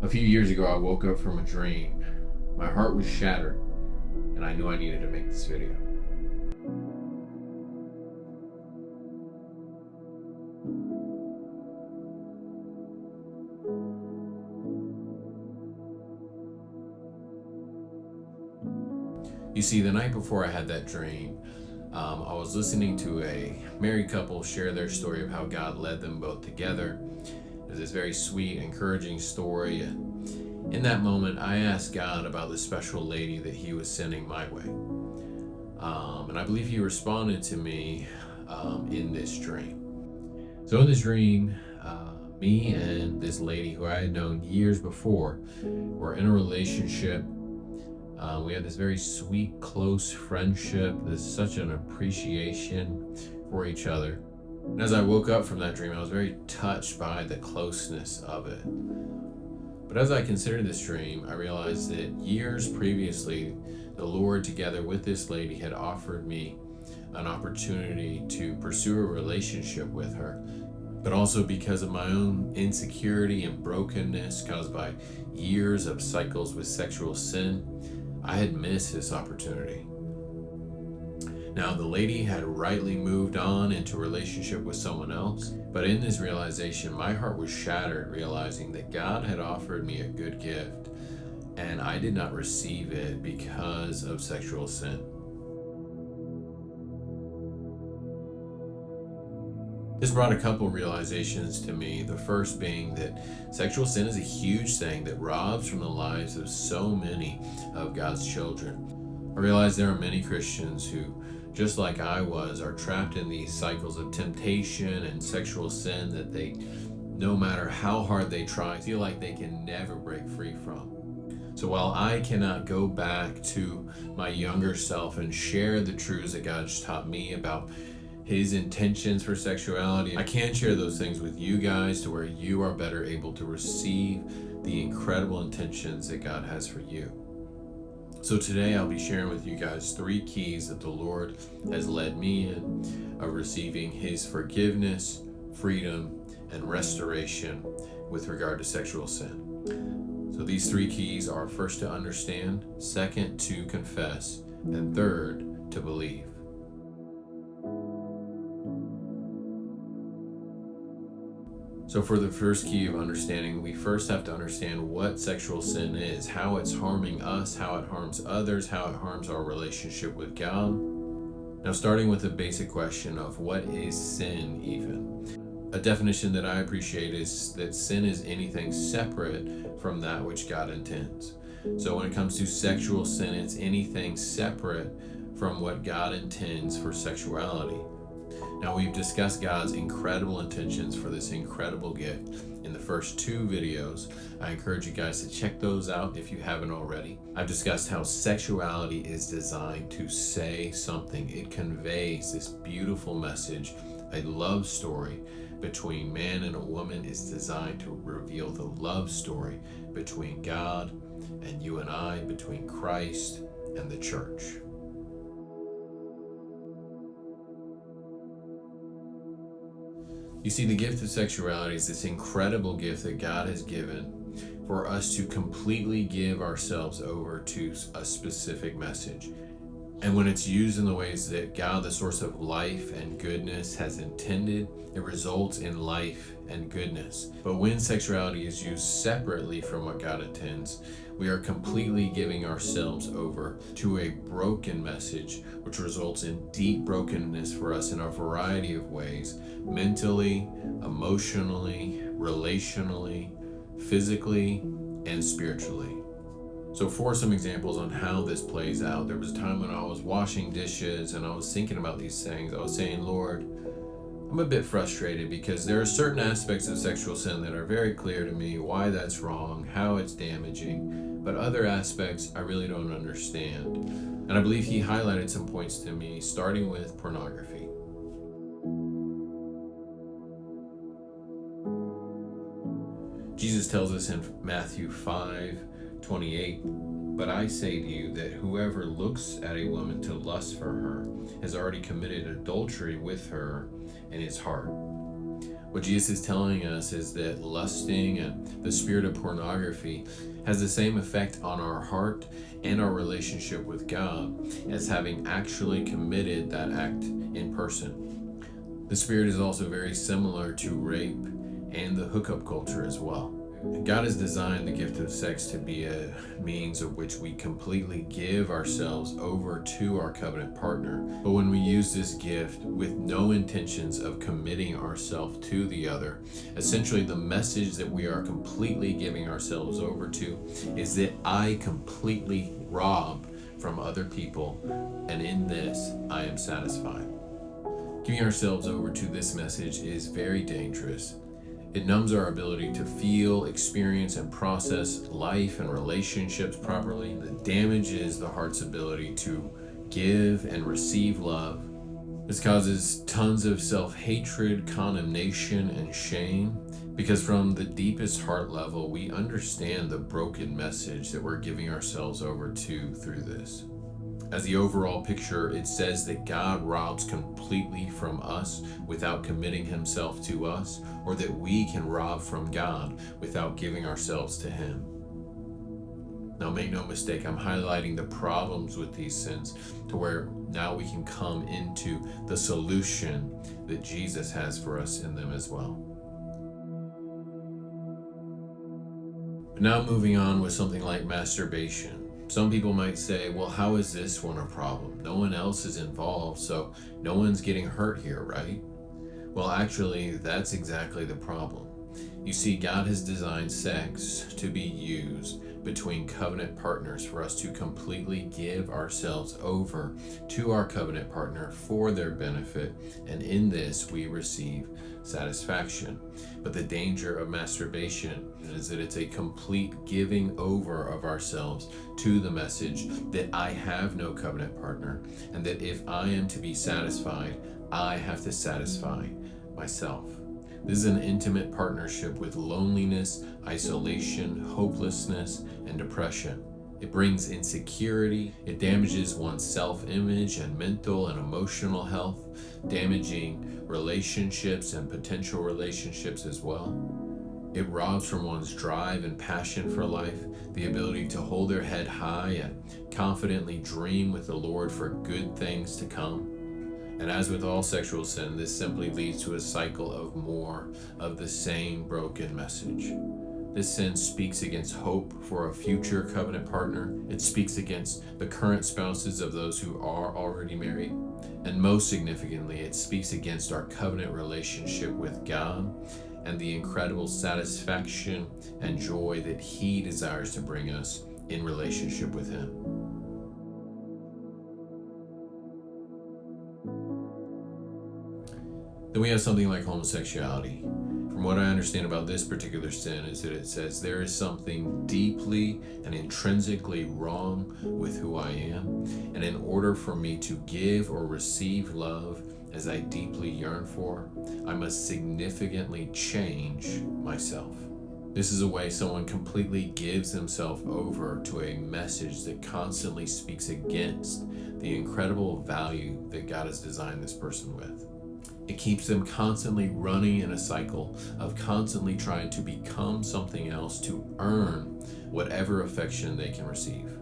A few years ago, I woke up from a dream. My heart was shattered, and I knew I needed to make this video. You see, the night before I had that dream, I was listening to a married couple share their story of how God led them both together. It was this very sweet, encouraging story. In that moment, I asked God about the special lady that He was sending my way. And I believe He responded to me in this dream. So in this dream, me and this lady who I had known years before were in a relationship. We had this very sweet, close friendship. There's such an appreciation for each other. And as I woke up from that dream, I was very touched by the closeness of it. But as I considered this dream, I realized that years previously, the Lord, together with this lady, had offered me an opportunity to pursue a relationship with her. But also because of my own insecurity and brokenness caused by years of cycles with sexual sin, I had missed this opportunity. Now, the lady had rightly moved on into a relationship with someone else, but in this realization, my heart was shattered, realizing that God had offered me a good gift, and I did not receive it because of sexual sin. This brought a couple realizations to me. The first being that sexual sin is a huge thing that robs from the lives of so many of God's children. I realize there are many Christians who, just like I was, are trapped in these cycles of temptation and sexual sin that they, no matter how hard they try, feel like they can never break free from. So while I cannot go back to my younger self and share the truths that God's taught me about His intentions for sexuality, I can share those things with you guys to where you are better able to receive the incredible intentions that God has for you. So today I'll be sharing with you guys 3 keys that the Lord has led me in of receiving His forgiveness, freedom, and restoration with regard to sexual sin. So these 3 keys are: first, to understand; second, to confess; and third, to believe. So for the first key of understanding, we first have to understand what sexual sin is, how it's harming us, how it harms others, how it harms our relationship with God. Now, starting with the basic question of what is sin even? A definition that I appreciate is that sin is anything separate from that which God intends. So when it comes to sexual sin, it's anything separate from what God intends for sexuality. Now, we've discussed God's incredible intentions for this incredible gift in the first 2 videos. I encourage you guys to check those out if you haven't already. I've discussed how sexuality is designed to say something. It conveys this beautiful message. A love story between man and a woman is designed to reveal the love story between God and you and I, between Christ and the church. You see, the gift of sexuality is this incredible gift that God has given for us to completely give ourselves over to a specific message. And when it's used in the ways that God, the source of life and goodness, has intended, it results in life and goodness. But when sexuality is used separately from what God intends, we are completely giving ourselves over to a broken message, which results in deep brokenness for us in a variety of ways: mentally, emotionally, relationally, physically, and spiritually. So for some examples on how this plays out, there was a time when I was washing dishes and I was thinking about these things. I was saying, Lord, I'm a bit frustrated because there are certain aspects of sexual sin that are very clear to me why that's wrong, how it's damaging, but other aspects I really don't understand. And I believe He highlighted some points to me, starting with pornography. Jesus tells us in Matthew 5:28, "But I say to you that whoever looks at a woman to lust for her has already committed adultery with her in his heart. What Jesus is telling us is that lusting and the spirit of pornography has the same effect on our heart and our relationship with God as having actually committed that act in person. The spirit is also very similar to rape and the hookup culture as well. God has designed the gift of sex to be a means of which we completely give ourselves over to our covenant partner. But when we use this gift with no intentions of committing ourselves to the other, essentially the message that we are completely giving ourselves over to is that I completely rob from other people, and in this I am satisfied. Giving ourselves over to this message is very dangerous. It numbs our ability to feel, experience, and process life and relationships properly. It damages the heart's ability to give and receive love. This causes tons of self-hatred, condemnation, and shame, because from the deepest heart level, we understand the broken message that we're giving ourselves over to through this. As the overall picture, it says that God robs completely from us without committing himself to us, or that we can rob from God without giving ourselves to him. Now, make no mistake, I'm highlighting the problems with these sins to where now we can come into the solution that Jesus has for us in them as well. But now moving on with something like masturbation. Some people might say, well, how is this one a problem? No one else is involved, so no one's getting hurt here, right? Well, actually, that's exactly the problem. You see, God has designed sex to be used between covenant partners for us to completely give ourselves over to our covenant partner for their benefit, and in this we receive satisfaction. But the danger of masturbation is that it's a complete giving over of ourselves to the message that I have no covenant partner, and that if I am to be satisfied, I have to satisfy myself. This is an intimate partnership with loneliness, isolation, hopelessness, and depression. It brings insecurity. It damages one's self-image and mental and emotional health, damaging relationships and potential relationships as well. It robs from one's drive and passion for life, the ability to hold their head high and confidently dream with the Lord for good things to come. And as with all sexual sin, this simply leads to a cycle of more of the same broken message. This sin speaks against hope for a future covenant partner. It speaks against the current spouses of those who are already married. And most significantly, it speaks against our covenant relationship with God and the incredible satisfaction and joy that he desires to bring us in relationship with him. Then we have something like homosexuality. From what I understand about this particular sin is that it says there is something deeply and intrinsically wrong with who I am, and in order for me to give or receive love as I deeply yearn for, I must significantly change myself. This is a way someone completely gives themselves over to a message that constantly speaks against the incredible value that God has designed this person with. It keeps them constantly running in a cycle of constantly trying to become something else to earn whatever affection they can receive.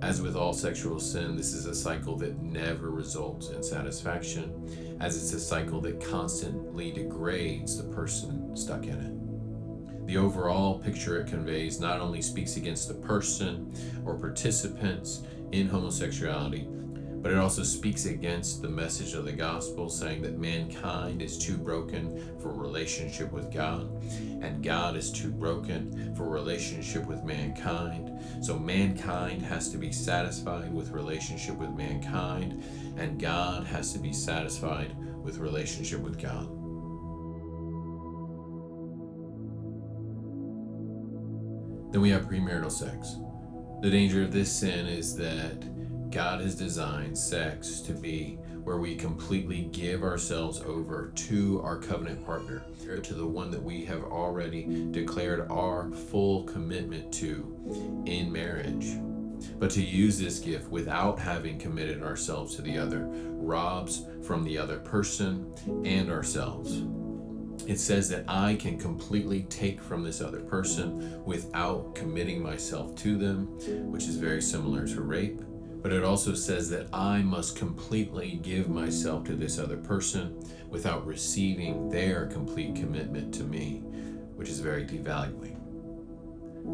As with all sexual sin, this is a cycle that never results in satisfaction, as it's a cycle that constantly degrades the person stuck in it. The overall picture it conveys not only speaks against the person or participants in homosexuality, but it also speaks against the message of the gospel, saying that mankind is too broken for relationship with God, and God is too broken for relationship with mankind. So mankind has to be satisfied with relationship with mankind, and God has to be satisfied with relationship with God. Then we have premarital sex. The danger of this sin is that God has designed sex to be where we completely give ourselves over to our covenant partner, to the one that we have already declared our full commitment to in marriage. But to use this gift without having committed ourselves to the other robs from the other person and ourselves. It says that I can completely take from this other person without committing myself to them, which is very similar to rape. But it also says that I must completely give myself to this other person without receiving their complete commitment to me, which is very devaluing.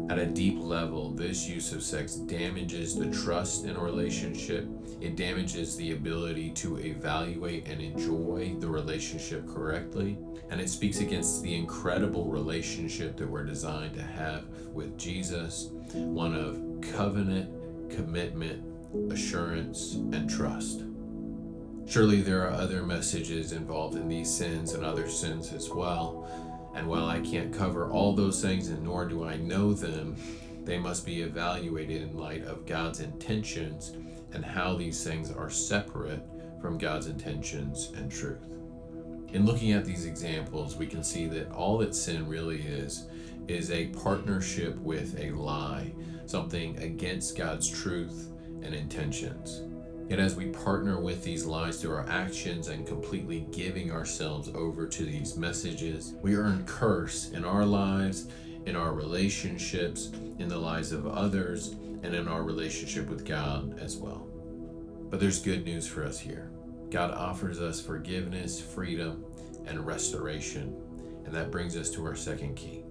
At a deep level, this use of sex damages the trust in a relationship. It damages the ability to evaluate and enjoy the relationship correctly. And it speaks against the incredible relationship that we're designed to have with Jesus, one of covenant, commitment, assurance, and trust. Surely there are other messages involved in these sins and other sins as well. And while I can't cover all those things, and nor do I know them, they must be evaluated in light of God's intentions and how these things are separate from God's intentions and truth. In looking at these examples, we can see that all that sin really is a partnership with a lie, something against God's truth and intentions. Yet as we partner with these lies through our actions and completely giving ourselves over to these messages, we earn curse in our lives, in our relationships, in the lives of others, and in our relationship with God as well. But there's good news for us here. God offers us forgiveness, freedom, and restoration. And that brings us to our second key.